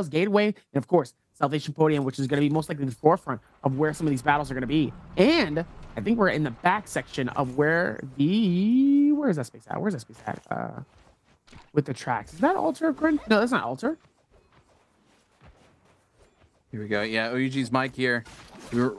Gateway, and of course, Salvation Podium, which is going to be most likely the forefront of where some of these battles are going to be. And I think we're in the back section of where is that space at? Where's that space at? With the tracks. Is that Alter? No, that's not Alter. Here we go. Yeah, OUG's Mike here. We're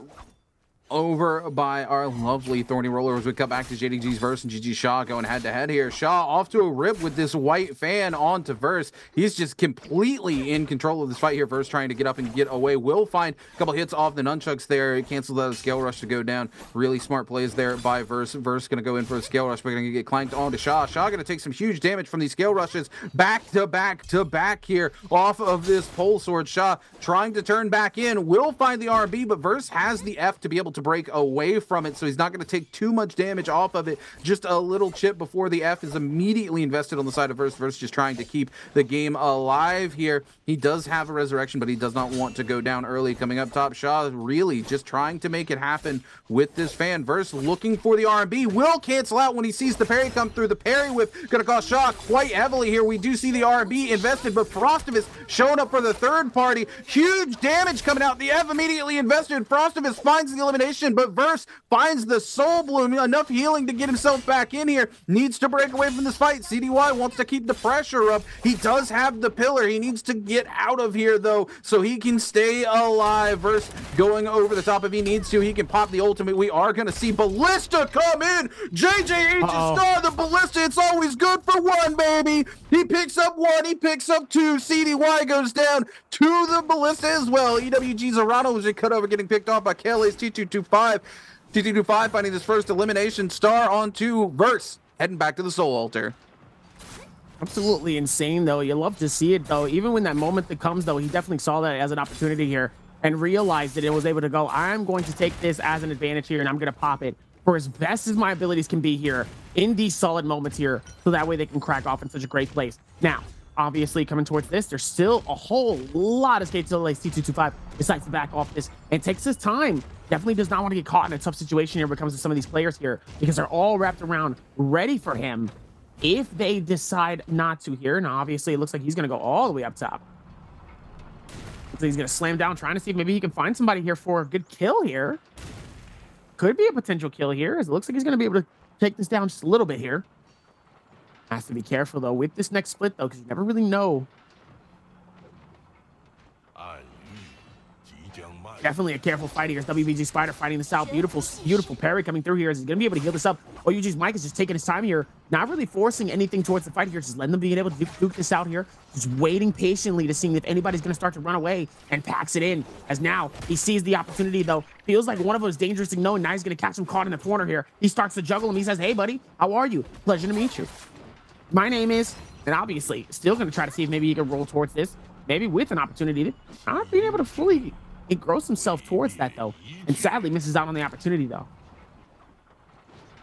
over by our lovely Thorny Roller as we cut back to JDG's Verse and GG Shaw going head-to-head here. Shaw off to a rip with this white fan onto Verse. He's just completely in control of this fight here. Verse trying to get up and get away. Will find a couple hits off the nunchucks there. He cancels out a scale rush to go down. Really smart plays there by Verse. Verse going to go in for a scale rush. We're going to get clanked onto Shaw. Shaw going to take some huge damage from these scale rushes. Back to back here off of this pole sword. Shaw trying to turn back in. Will find the RB, but Verse has the F to be able to break away from it, so he's not going to take too much damage off of it. Just a little chip before the F is immediately invested on the side of Verse. Verse just trying to keep the game alive here. He does have a resurrection, but he does not want to go down early. Coming up top, Shaw really just trying to make it happen with this fan. Verse looking for the R&B. Will cancel out when he sees the parry come through. The parry whip going to cost Shaw quite heavily here. We do see the R&B invested, but Frostivus showing up for the third party. Huge damage coming out. The F immediately invested. Frostivus finds the elimination, but Verse finds the Soul Bloom. Enough healing to get himself back in here. Needs to break away from this fight. CDY wants to keep the pressure up. He does have the pillar. He needs to get out of here, though, so he can stay alive. Verse going over the top if he needs to. He can pop the ultimate. We are going to see Ballista come in. JJ Ancient Star, the Ballista. It's always good for one, baby. He picks up one. He picks up two. CDY goes down to the Ballista as well. EWG Zorano was cut over, getting picked off by KLA's T225. T225 finding his first elimination. Star onto Verse, heading back to the Soul Altar. Absolutely insane, though. You love to see it, though. Even when that moment that comes, though, he definitely saw that as an opportunity here and realized it and was able to go, I'm going to take this as an advantage here, and I'm going to pop it for as best as my abilities can be here in these solid moments here, so that way they can crack off in such a great place. Now, obviously, coming towards this, there's still a whole lot of skates to LA. T225 decides to back off this and takes his time. Definitely does not want to get caught in a tough situation here when it comes to some of these players here, because they're all wrapped around ready for him if they decide not to here. Now, obviously, it looks like he's going to go all the way up top. So he's going to slam down, trying to see if maybe he can find somebody here for a good kill here. Could be a potential kill here, as it looks like he's going to be able to take this down just a little bit here. Has to be careful, though, with this next split, though, because you never really know. Definitely a careful fight here. WBG Spider fighting this out. Beautiful parry coming through here. Is he going to be able to heal this up? OUG's Mike is just taking his time here. Not really forcing anything towards the fight here. Just letting them be able to duke this out here. Just waiting patiently to see if anybody's going to start to run away, and packs it in. As now he sees the opportunity, though. Feels like one of those dangerous things. No, now he's going to catch him caught in the corner here. He starts to juggle him. He says, hey, buddy, how are you? Pleasure to meet you. My name is, and obviously still going to try to see if maybe he can roll towards this. Maybe with an opportunity to not being able to fully engross himself towards that, though, and sadly misses out on the opportunity, though.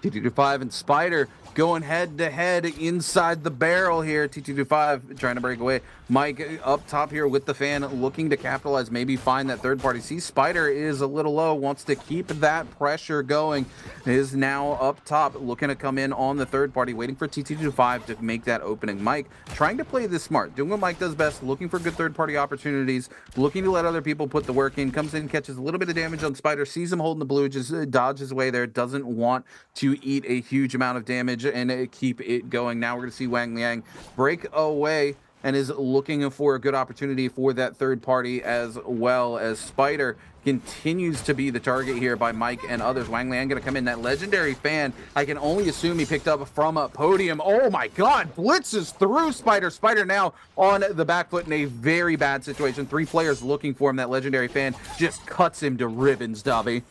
T225 and Spider going head-to-head inside the barrel here. T225 trying to break away. Mike up top here with the fan, looking to capitalize, maybe find that third party. See, Spider is a little low, wants to keep that pressure going. Is now up top, looking to come in on the third party, waiting for T225 to make that opening. Mike trying to play this smart, doing what Mike does best, looking for good third party opportunities, looking to let other people put the work in. Comes in, catches a little bit of damage on Spider, sees him holding the blue, just dodges away there, doesn't want to eat a huge amount of damage and keep it going. Now we're going to see Wang Liang break away and is looking for a good opportunity for that third party, as well as Spider continues to be the target here by Mike and others. Wang Liang going to come in. That legendary fan, I can only assume he picked up from a podium. Oh my god, blitzes through Spider. Spider now on the back foot in a very bad situation. 3 players looking for him. That legendary fan just cuts him to ribbons, Dobby.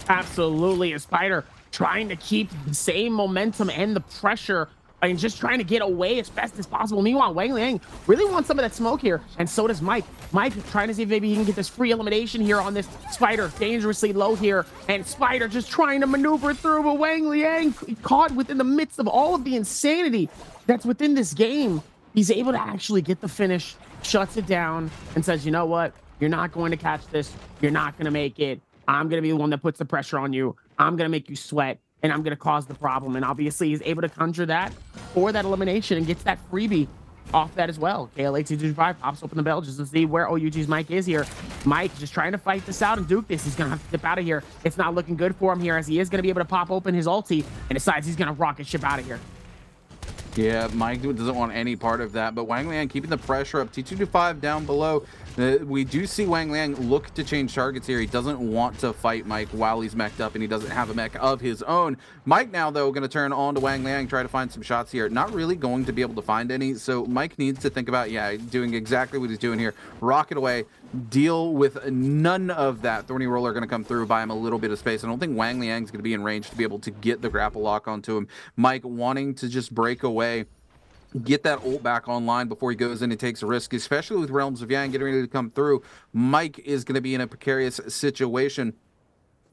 Absolutely. A Spider trying to keep the same momentum and the pressure and just trying to get away as fast as possible. Meanwhile, Wang Liang really wants some of that smoke here, and so does Mike. Mike trying to see if maybe he can get this free elimination here on this Spider. Dangerously low here, and Spider just trying to maneuver through, but Wang Liang caught within the midst of all of the insanity that's within this game. He's able to actually get the finish, shuts it down, and says, you know what? You're not going to catch this. You're not going to make it. I'm going to be the one that puts the pressure on you. I'm going to make you sweat, and I'm going to cause the problem. And obviously, he's able to conjure that for that elimination and gets that freebie off that as well. KLA225 pops open the bell just to see where OUG's Mike is here. Mike just trying to fight this out and duke this. He's going to have to dip out of here. It's not looking good for him here, as he is going to be able to pop open his ulti and decides he's going to rocket ship out of here. Yeah, Mike doesn't want any part of that, but Wang Liang keeping the pressure up. T225 down below. We do see Wang Liang look to change targets here. He doesn't want to fight Mike while he's mech'd up, and he doesn't have a mech of his own. Mike now, though, going to turn on to Wang Liang, try to find some shots here. Not really going to be able to find any, so Mike needs to think about, yeah, doing exactly what he's doing here. Rocket away, deal with none of that. Thorny Roller going to come through, buy him a little bit of space. I don't think Wang Liang's going to be in range to be able to get the grapple lock onto him. Mike wanting to just break away, get that ult back online before he goes in and takes a risk, especially with Realms of Yang getting ready to come through. Mike is going to be in a precarious situation.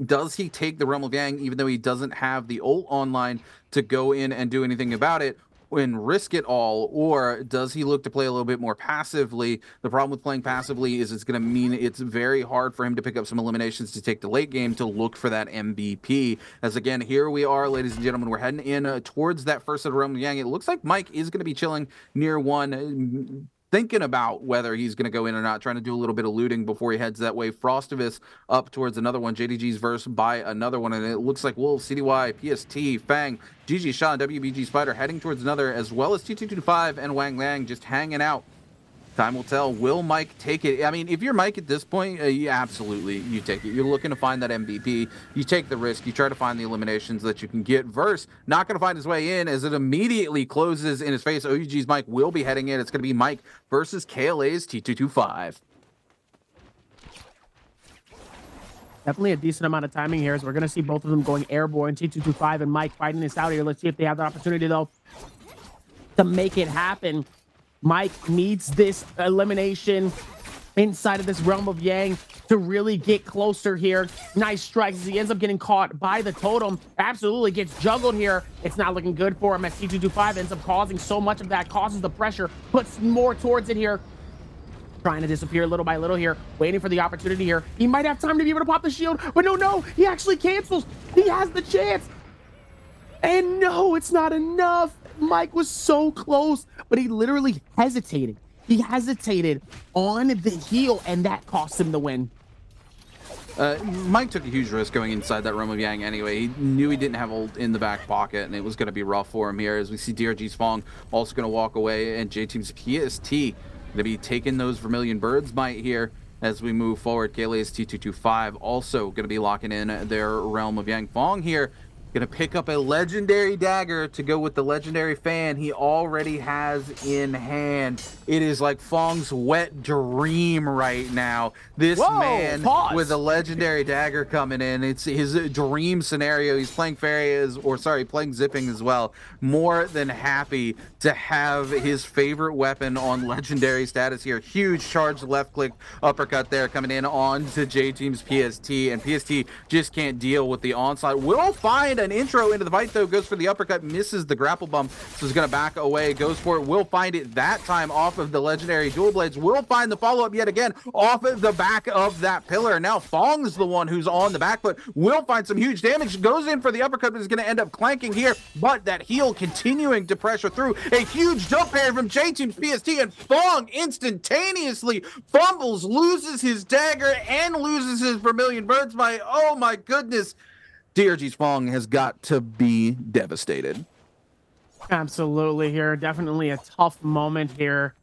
Does he take the Realm of Yang, even though he doesn't have the ult online to go in and do anything about it, and risk it all, or does he look to play a little bit more passively? The problem with playing passively is it's going to mean it's very hard for him to pick up some eliminations to take the late game to look for that MVP. As again, here we are, ladies and gentlemen, we're heading in towards that first set of Realm of Yang. It looks like Mike is going to be chilling near one, thinking about whether he's going to go in or not, trying to do a little bit of looting before he heads that way. Frostivis up towards another one. JDG's verse by another one, and it looks like Wolf, CDY, PST, Fang, GG Shaw, WBG Spider heading towards another, as well as T225 and Wang Liang just hanging out. Time will tell. Will Mike take it? I mean, if you're Mike at this point, yeah, absolutely, you take it. You're looking to find that MVP. You take the risk. You try to find the eliminations that you can get. Verse not going to find his way in, as it immediately closes in his face. OUG's Mike will be heading in. It's going to be Mike versus KLA's T225. Definitely a decent amount of timing here, as we're going to see both of them going airborne. T225 and Mike fighting this out here. Let's see if they have the opportunity, though, to make it happen. Mike needs this elimination inside of this Realm of Yang to really get closer here. Nice strikes as he ends up getting caught by the totem. Absolutely gets juggled here. It's not looking good for him, as T225 ends up causing so much of that, causes the pressure, puts more towards it here. Trying to disappear little by little here, waiting for the opportunity here. He might have time to be able to pop the shield, but no, he actually cancels. He has the chance. And no, it's not enough. Mike was so close, but he literally hesitated. He hesitated on the heel, and that cost him the win. Mike took a huge risk going inside that Realm of Yang anyway. He knew he didn't have ult in the back pocket, and it was going to be rough for him here, as we see DRG's Fong also going to walk away, and J-Team's PST going to be taking those Vermilion Birds Might here as we move forward. KLA's T225 also going to be locking in their Realm of Yang. Fong here gonna pick up a legendary dagger to go with the legendary fan he already has in hand. It is like Fong's wet dream right now. This man with a legendary dagger coming in. It's his dream scenario. He's playing playing zipping as well. More than happy to have his favorite weapon on legendary status here. Huge charge left click uppercut there coming in on to J-Team's PST, and PST just can't deal with the onslaught. Will find an intro into the fight, though. Goes for the uppercut, misses the grapple bump, so he's gonna back away, goes for it, will find it that time off of the legendary dual blades, will find the follow-up yet again off of the back of that pillar. Now Fong's the one who's on the back foot, will find some huge damage, goes in for the uppercut, but is gonna end up clanking here, but that heel continuing to pressure through. A huge jump parry from J-Team's PST, and Fong instantaneously fumbles, loses his dagger, and loses his Vermilion Birds Might. Oh my goodness. DRG's Fong has got to be devastated. Absolutely here. Definitely a tough moment here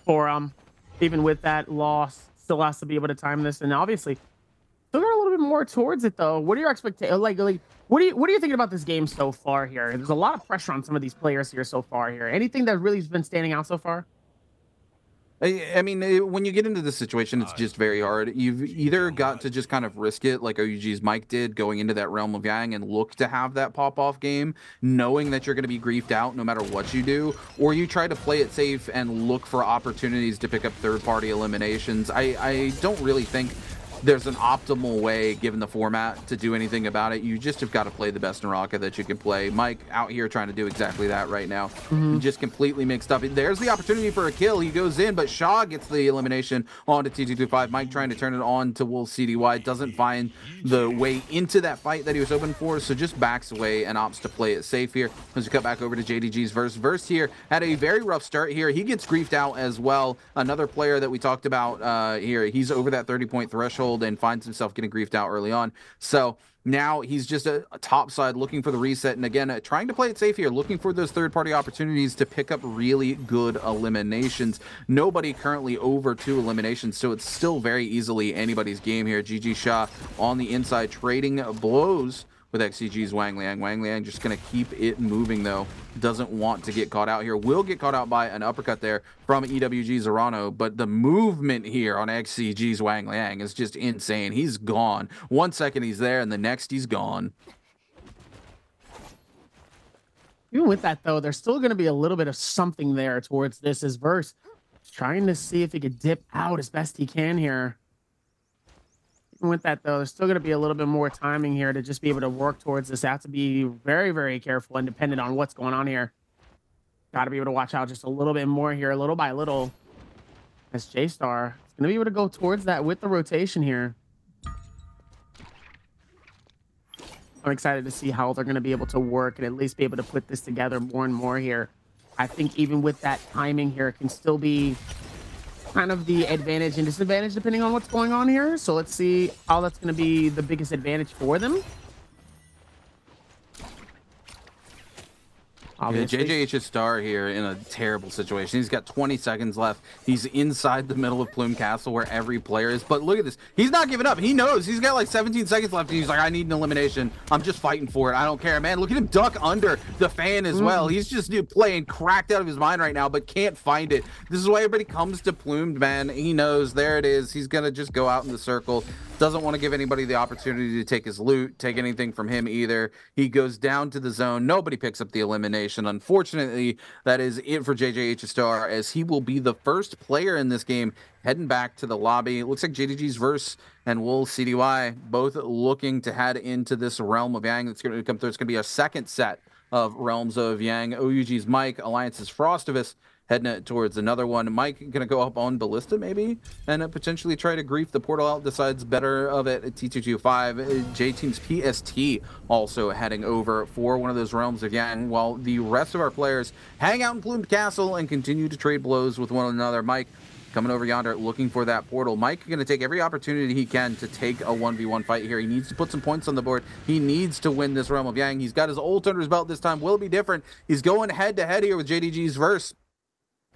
for him. Even with that loss, still has to be able to time this. And obviously, still got a little bit more towards it, though. What are your expectations? Like, what are you thinking about this game so far here? There's a lot of pressure on some of these players here so far here. Anything that really has been standing out so far? I mean, when you get into this situation, it's just very hard. You've either got to just kind of risk it, like OUG's Mike did, going into that Realm of Yang and look to have that pop-off game, knowing that you're going to be griefed out no matter what you do, or you try to play it safe and look for opportunities to pick up third-party eliminations. I don't really think there's an optimal way, given the format, to do anything about it. You just have got to play the best Naraka that you can play. Mike out here trying to do exactly that right now. Just completely mixed up. There's the opportunity for a kill. He goes in, but Shaw gets the elimination onto T225. Mike trying to turn it on to Wolf CDY. Doesn't find the way into that fight that he was hoping for, so just backs away and opts to play it safe here. As we cut back over to JDG's Verse here, had a very rough start here. He gets griefed out as well. Another player that we talked about here, he's over that 30-point threshold and finds himself getting griefed out early on. So now he's just a top side looking for the reset, and again, trying to play it safe here, looking for those third-party opportunities to pick up really good eliminations. Nobody currently over 2 eliminations, so it's still very easily anybody's game here. GG Shah on the inside trading blows with XCG's Wang Liang. Wang Liang just going to keep it moving, though. Doesn't want to get caught out here. Will get caught out by an uppercut there from EWG Zorano, but the movement here on XCG's Wang Liang is just insane. He's gone. 1 second he's there, and the next he's gone. Even with that, though, there's still going to be a little bit of something there towards this as Verse trying to see if he could dip out as best he can here. Even with that, though, there's still going to be a little bit more timing here to just be able to work towards this. Have to be very, very careful and dependent on what's going on here. Got to be able to watch out just a little bit more here, little by little. As J-Star is going to be able to go towards that with the rotation here. I'm excited to see how they're going to be able to work and at least be able to put this together more and more here. I think even with that timing here, it can still be kind of the advantage and disadvantage depending on what's going on here. So let's see how that's going to be the biggest advantage for them. Yeah, JJH's Star here in a terrible situation. He's got 20 seconds left. He's inside the middle of Plume Castle where every player is. But look at this. He's not giving up. He knows. He's got like 17 seconds left. And he's like, I need an elimination. I'm just fighting for it. I don't care, man. Look at him duck under the fan as well. He's just playing cracked out of his mind right now, but can't find it. This is why everybody comes to Plumed, man. He knows. There it is. He's going to just go out in the circle. Doesn't want to give anybody the opportunity to take his loot, take anything from him either. He goes down to the zone. Nobody picks up the elimination. Unfortunately, that is it for JJH Star, as he will be the first player in this game heading back to the lobby. It looks like JDG's Verse and Wolf CDY both looking to head into this Realm of Yang that's going to come through. It's going to be a second set of Realms of Yang. OUG's Mike, Alliance's Frostivus, heading towards another one. Mike going to go up on Ballista maybe and potentially try to grief the portal out. Decides better of it at T225. J-Team's PST also heading over for one of those Realms of Yang, while the rest of our players hang out in Plumed Castle and continue to trade blows with one another. Mike coming over yonder looking for that portal. Mike going to take every opportunity he can to take a 1v1 fight here. He needs to put some points on the board. He needs to win this Realm of Yang. He's got his ult under his belt this time. Will it be different? He's going head to head here with JDG's Verse.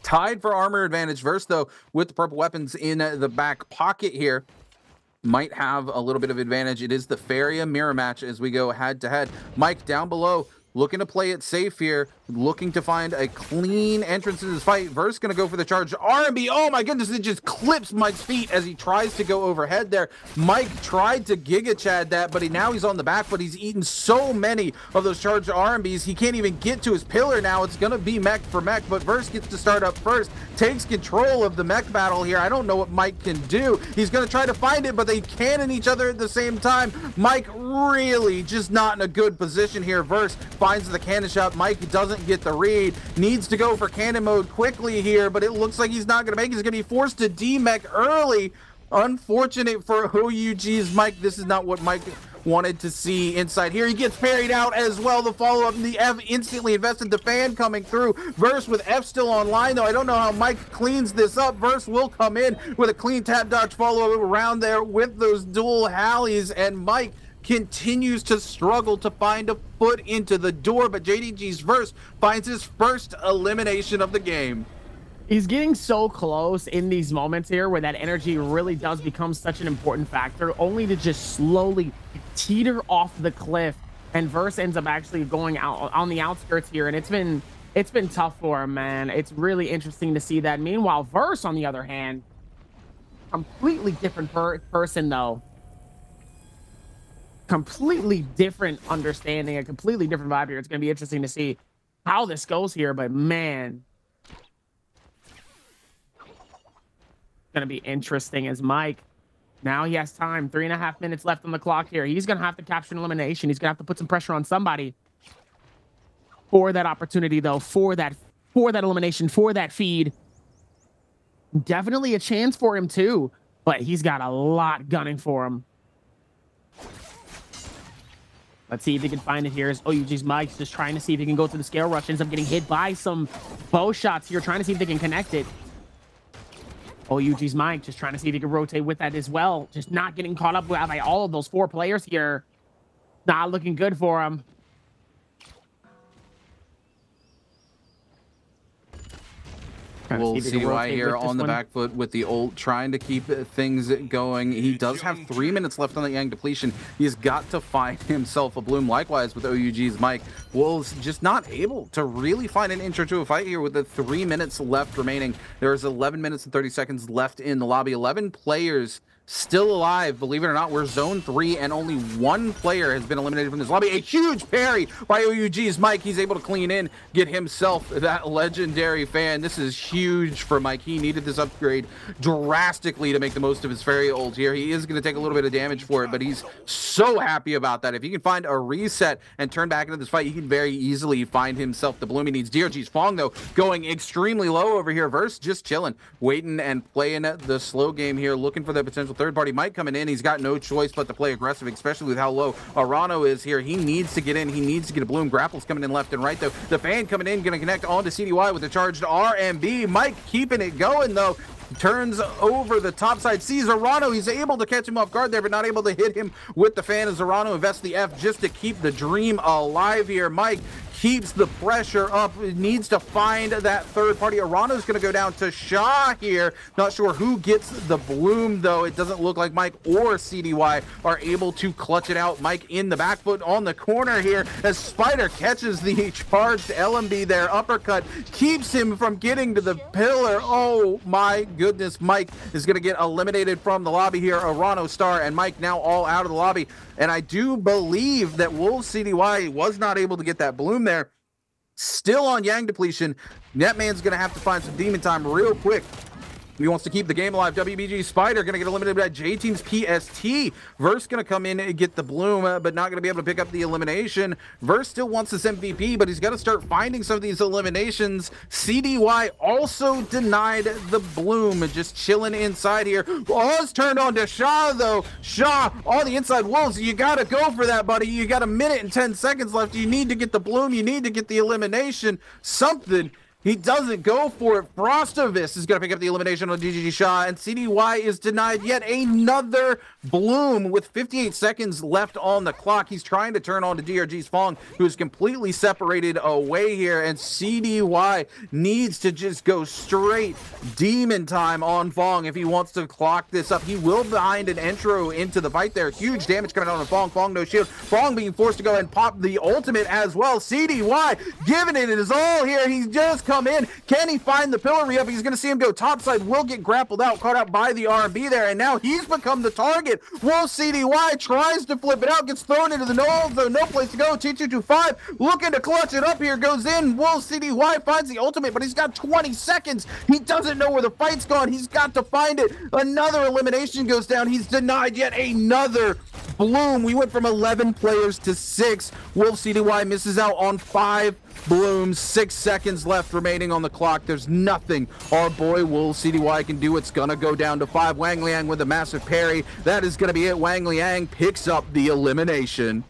Tied for armor advantage. Verse, though, with the purple weapons in the back pocket here, might have a little bit of advantage. It is the Faria mirror match as we go head to head. Mike down below, looking to play it safe here, looking to find a clean entrance in this fight. Verse going to go for the charge. R&B, oh my goodness, it just clips Mike's feet as he tries to go overhead there. Mike tried to Giga Chad that, but now he's on the back, but he's eaten so many of those charged R&Bs, he can't even get to his pillar now. It's going to be mech for mech, but Verse gets to start up first, takes control of the mech battle here. I don't know what Mike can do. He's going to try to find it, but they cannon each other at the same time. Mike really just not in a good position here. Verse finds the cannon shot. Mike doesn't get the read. Needs to go for cannon mode quickly here, but it looks like he's not going to make it. He's going to be forced to demech early. Unfortunate for OUG's Mike. This is not what Mike wanted to see inside here. He gets parried out as well. The follow-up, the F instantly invested. The fan coming through. Verse with F still online, though. I don't know how Mike cleans this up. Verse will come in with a clean tap dodge follow-up around there with those dual hallies, and Mike continues to struggle to find a foot into the door, but JDG's Verse finds his first elimination of the game. He's getting so close in these moments here where that energy really does become such an important factor, only to just slowly teeter off the cliff, and Verse ends up actually going out on the outskirts here, and it's been tough for him, man. It's really interesting to see that. Meanwhile, Verse, on the other hand, completely different person, though. Completely different understanding, a completely different vibe here. It's going to be interesting to see how this goes here, but man, it's going to be interesting as Mike Now he has time. 3.5 minutes left on the clock here. He's going to have to capture an elimination. He's going to have to put some pressure on somebody for that opportunity, though, for that elimination, for that feed. Definitely a chance for him, too, but he's got a lot gunning for him. Let's see if he can find it here. As OUG's Mike's just trying to see if he can go through the scale rush. Ends up getting hit by some bow shots here, trying to see if they can connect it. OUG's Mike just trying to see if he can rotate with that as well. Just not getting caught up by all of those 4 players here. Not looking good for him. We'll see why here on the back foot with the ult, trying to keep things going. He does have 3 minutes left on the Yang depletion. He's got to find himself a bloom. Likewise with OUG's Mike. Wolves just not able to really find an intro to a fight here with the 3 minutes left remaining. There's 11 minutes and 30 seconds left in the lobby. 11 players still alive, believe it or not. We're zone 3 and only 1 player has been eliminated from this lobby. A huge parry by OUG's Mike. He's able to clean in, get himself that legendary fan. This is huge for Mike. He needed this upgrade drastically to make the most of his fairy ult here. He is going to take a little bit of damage for it, but he's so happy about that. If he can find a reset and turn back into this fight, he can very easily find himself the bloom he needs. DRG's Fong, though, going extremely low over here. Verse just chilling, waiting and playing the slow game here, looking for the potential third party Mike coming in. He's got no choice but to play aggressive, especially with how low Arano is here. He needs to get in. He needs to get a bloom. Grapples coming in left and right, though. The fan coming in, going to connect onto CDY with a charged RMB. Mike keeping it going, though. Turns over the top side, sees Arano. He's able to catch him off guard there, but not able to hit him with the fan as Arano invests the F just to keep the dream alive here. Mike keeps the pressure up. It needs to find that third party. Arano's going to go down to Shaw here. Not sure who gets the bloom, though. It doesn't look like Mike or CDY are able to clutch it out. Mike in the back foot on the corner here as Spider catches the charged LMB there. Uppercut keeps him from getting to the pillar. Oh my goodness. Mike is going to get eliminated from the lobby here. Arano, Star, and Mike now all out of the lobby. And I do believe that Wolves CDY was not able to get that bloom there. Still on Yang depletion. Netman's going to have to find some demon time real quick. He wants to keep the game alive. WBG Spider going to get eliminated by J-Team's PST. Verse going to come in and get the bloom, but not going to be able to pick up the elimination. Verse still wants this MVP, but he's got to start finding some of these eliminations. CDY also denied the bloom, just chilling inside here. Oz turned on to Shaw, though. Shaw on the inside. Wolves, you got to go for that, buddy. You got 1 minute and 10 seconds left. You need to get the bloom. You need to get the elimination. Something. He doesn't go for it. Frostovis is going to pick up the elimination on DGG Shaw, and CDY is denied yet another bloom with 58 seconds left on the clock. He's trying to turn on to DRG's Fong, who is completely separated away here, and CDY needs to just go straight demon time on Fong if he wants to clock this up. He will find an intro into the fight there. Huge damage coming out on Fong. Fong no shield. Fong being forced to go and pop the ultimate as well. CDY giving it his all here. He's just come in. Can he find the pillar re-up? He's going to see him go topside. Will get grappled out, caught out by the R&B there, and now he's become the target. Will CDY tries to flip it out, gets thrown into the no place to go. T225 looking to clutch it up here, goes in. Will CDY finds the ultimate, but he's got 20 seconds. He doesn't know where the fight's gone. He's got to find it. Another elimination goes down. He's denied yet another bloom. We went from 11 players to 6. Wolf CDY misses out on 5 blooms. 6 seconds left remaining on the clock. There's nothing our boy Wolf CDY can do. It's gonna go down to 5. Wang Liang with a massive parry. That is gonna be it. Wang Liang picks up the elimination.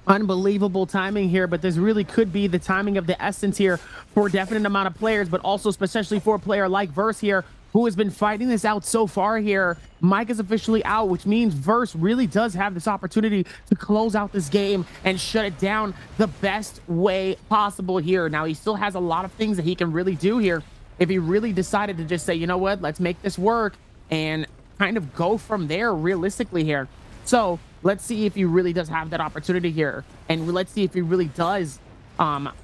Unbelievable timing here, but this really could be the timing of the essence here for a definite amount of players, but also especially for a player like Verse here, who has been fighting this out so far here. Mike is officially out, which means Verse really does have this opportunity to close out this game and shut it down the best way possible here. Now, he still has a lot of things that he can really do here if he really decided to just say, you know what, let's make this work and kind of go from there realistically here. So let's see if he really does have that opportunity here, and let's see if he really does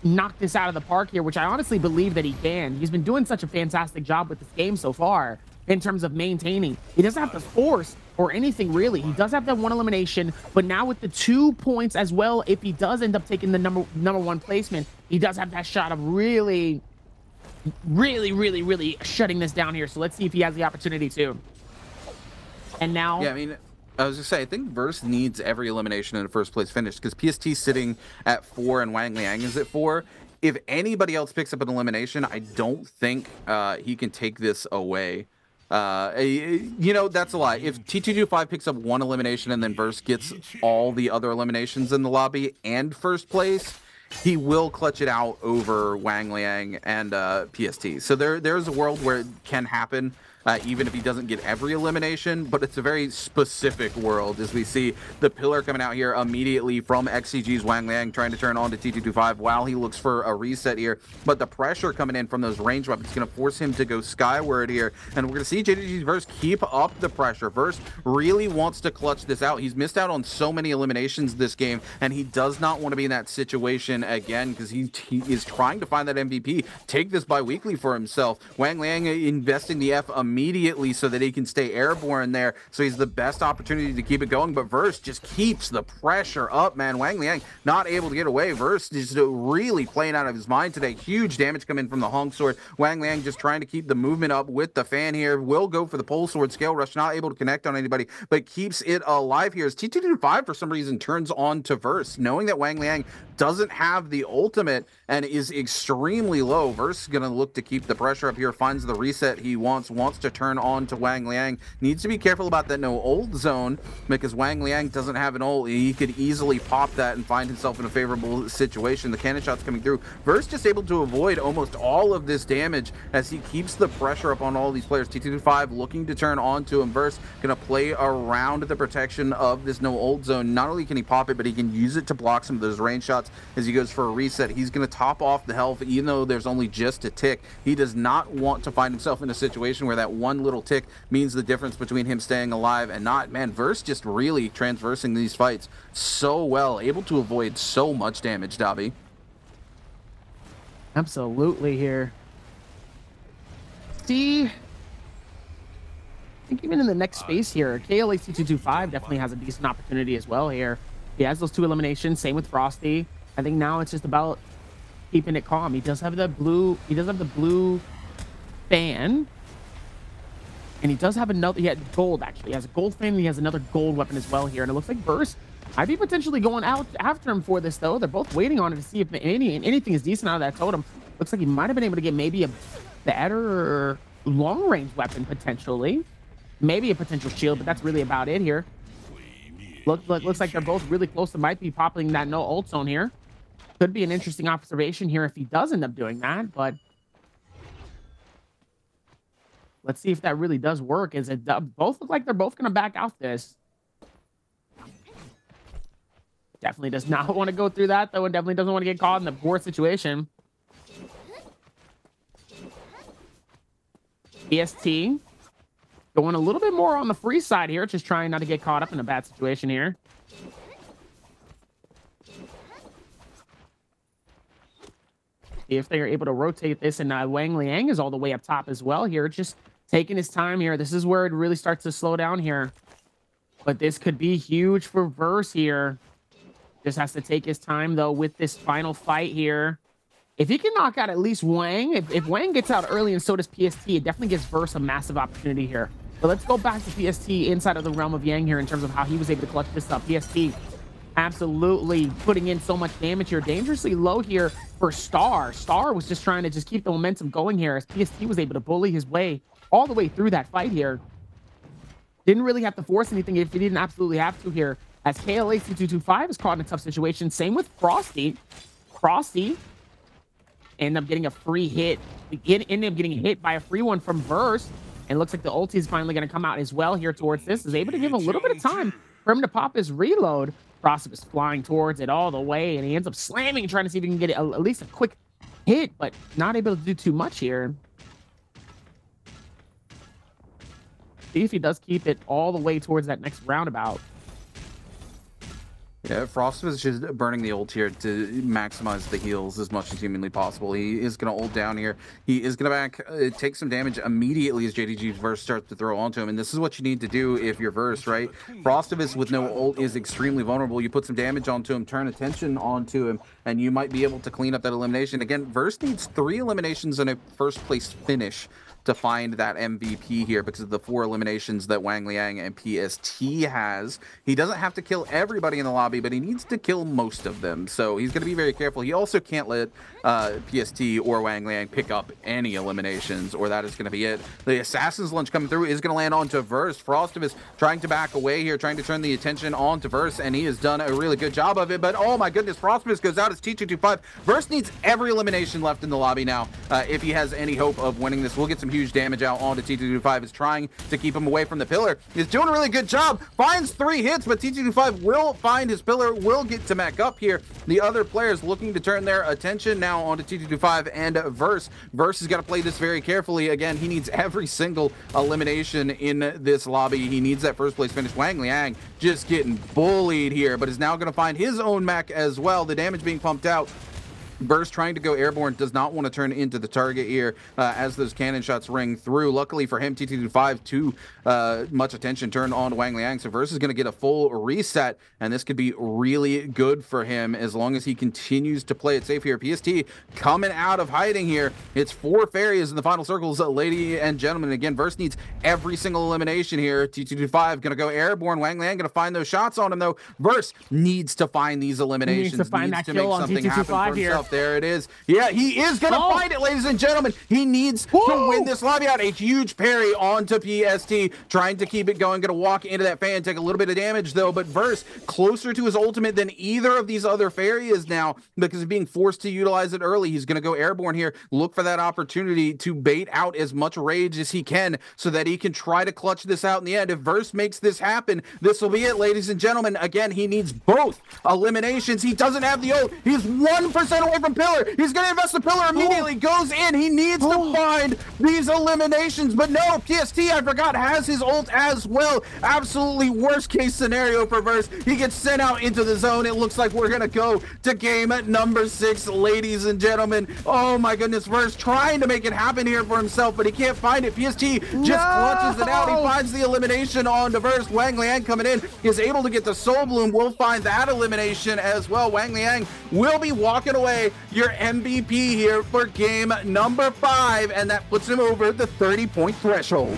knock this out of the park here, which I honestly believe that he can. He's been doing such a fantastic job with this game so far in terms of maintaining. He doesn't have to force or anything really. He does have that 1 elimination, but now with the 2 points as well, if he does end up taking the number 1 placement, he does have that shot of really shutting this down here. So let's see if he has the opportunity to. And now, Yeah, I mean, I was gonna say, I think Verse needs every elimination in a first place finish because PST sitting at 4 and Wang Liang is at 4. If anybody else picks up an elimination, I don't think he can take this away. You know, that's a lie. If T225 picks up 1 elimination and then Verse gets all the other eliminations in the lobby and first place, he will clutch it out over Wang Liang and PST. So there's a world where it can happen. Even if he doesn't get every elimination, but it's a very specific world as we see the pillar coming out here immediately from XCG's Wang Liang trying to turn on to T225 while he looks for a reset here. But the pressure coming in from those range weapons is going to force him to go skyward here. And we're going to see JDG's Verse keep up the pressure. Verse really wants to clutch this out. He's missed out on so many eliminations this game, and he does not want to be in that situation again because he is trying to find that MVP, take this bi-weekly for himself. Wang Liang investing the F immediately so that he can stay airborne there, so he's the best opportunity to keep it going. But Verse just keeps the pressure up, man. Wang Liang not able to get away. Verse just really playing out of his mind today. Huge damage coming from the Honk Sword. Wang Liang just trying to keep the movement up with the fan here. Will go for the Pole Sword. Scale Rush not able to connect on anybody, but keeps it alive here as T225 for some reason turns on to Verse, knowing that Wang Liang doesn't have the ultimate and is extremely low. Verse is going to look to keep the pressure up here, finds the reset he wants to turn on to Wang Liang. Needs to be careful about that no ult zone because Wang Liang doesn't have an ult. He could easily pop that and find himself in a favorable situation. The cannon shots coming through. Verse just able to avoid almost all of this damage as he keeps the pressure up on all these players. T225 looking to turn on to him. Verse going to play around the protection of this no ult zone. Not only can he pop it, but he can use it to block some of those range shots as he goes for a reset. He's going to top off the health even though there's only just a tick. He does not want to find himself in a situation where that one little tick means the difference between him staying alive and not. Man, Verse just really transversing these fights so well, able to avoid so much damage, Dobby. absolutely here. See, I think even in the next space here, KLAC225 definitely has a decent opportunity as well here. He has those 2 eliminations, same with Frosty. I think now it's just about keeping it calm. He does have the blue fan. And he does have another, he had gold actually. He has a gold fan and he has another gold weapon as well here. And it looks like Verse might be potentially going out after him for this though. They're both waiting on it to see if anything is decent out of that totem. Looks like he might have been able to get maybe a better long range weapon potentially. Maybe a potential shield, but that's really about it here. Looks like they're both really close to might be popping that no ult zone here. Could be an interesting observation here if he does end up doing that, but let's see if that really does work. Is it both look like they're both going to back out this? Definitely does not want to go through that though, and definitely doesn't want to get caught in the poor situation. EST going a little bit more on the free side here, just trying not to get caught up in a bad situation here. If they are able to rotate this, and Wang Liang is all the way up top as well here, just taking his time here. This is where it really starts to slow down here. But this could be huge for Verse here. Just has to take his time, though, with this final fight here. If he can knock out at least Wang, if Wang gets out early and so does PST, it definitely gives Verse a massive opportunity here. But let's go back to PST inside of the realm of Yang here in terms of how he was able to clutch this up. PST absolutely putting in so much damage here. Dangerously low here for Star. Star was just trying to just keep the momentum going here as PST was able to bully his way all the way through that fight here. Didn't really have to force anything if he didn't absolutely have to here, as KLAC225 is caught in a tough situation. Same with Frosty. Frosty ended up getting a free hit. Ended up getting hit by a free one from Verse. And looks like the ulti is finally going to come out as well here towards this. Is able to give him a little bit of time for him to pop his reload. Frosty is flying towards it all the way, and he ends up slamming, trying to see if he can get at least a quick hit, but not able to do too much here. See if he does keep it all the way towards that next roundabout. Yeah, Frost was just burning the ult here to maximize the heals as much as humanly possible. He is going to ult down here. He is going to take some damage immediately as JDG's Verse starts to throw onto him. And this is what you need to do if you're Verse, right? Frostivus with no ult is extremely vulnerable. You put some damage onto him, turn attention onto him, and you might be able to clean up that elimination. Again, Verse needs 3 eliminations in a first place finish to find that MVP here because of the 4 eliminations that Wang Liang and PST has. He doesn't have to kill everybody in the lobby, but he needs to kill most of them. So he's going to be very careful. He also can't let PST or Wang Liang pick up any eliminations, or that is going to be it. The Assassin's Lunge coming through is going to land onto Verse. Frostivus trying to back away here, trying to turn the attention onto Verse, and he has done a really good job of it. But oh my goodness, Frostivus goes out as T225. Verse needs every elimination left in the lobby now if he has any hope of winning this. We'll get some huge damage out onto T225. Is trying to keep him away from the pillar. He's doing a really good job. Finds 3 hits, but T225 will find his pillar, will get to mech up here. The other players looking to turn their attention now onto T225 and Verse. Verse has got to play this very carefully. Again, he needs every single elimination in this lobby. He needs that first place finish. Wang Liang just getting bullied here, but is now going to find his own mech as well. The damage being pumped out. Burst trying to go airborne, does not want to turn into the target here as those cannon shots ring through. Luckily for him, T225 too much attention turned on to Wang Liang, so Verse is going to get a full reset, and this could be really good for him as long as he continues to play it safe here. PST coming out of hiding here. It's 4 fairies in the final circles, ladies and gentlemen. Again, Verse needs every single elimination here. T225 going to go airborne. Wang Liang going to find those shots on him, though. Verse needs to find these eliminations. He needs to find that kill on T225 here. There it is. Yeah, he is going to find it, ladies and gentlemen. He needs to win this lobby out. A huge parry onto PST, trying to keep it going. Going to walk into that fan, take a little bit of damage, though. But Verse, closer to his ultimate than either of these other fairies now because of being forced to utilize it early. He's going to go airborne here. Look for that opportunity to bait out as much rage as he can so that he can try to clutch this out in the end. If Verse makes this happen, this will be it, ladies and gentlemen. Again, he needs both eliminations. He doesn't have the ult. He's 1% away from pillar. He's going to invest the pillar immediately. Goes in. He needs to find these eliminations. But no, PST, I forgot, has his ult as well. Absolutely worst case scenario for Verse. He gets sent out into the zone. It looks like we're going to go to game number 6, ladies and gentlemen. Oh my goodness, Verse trying to make it happen here for himself, but he can't find it. PST just clutches it out. He finds the elimination on Verse. Wang Liang coming in is able to get the Soul Bloom. Will find that elimination as well. Wang Liang will be walking away your MVP here for game number 5, and that puts him over the 30-point threshold.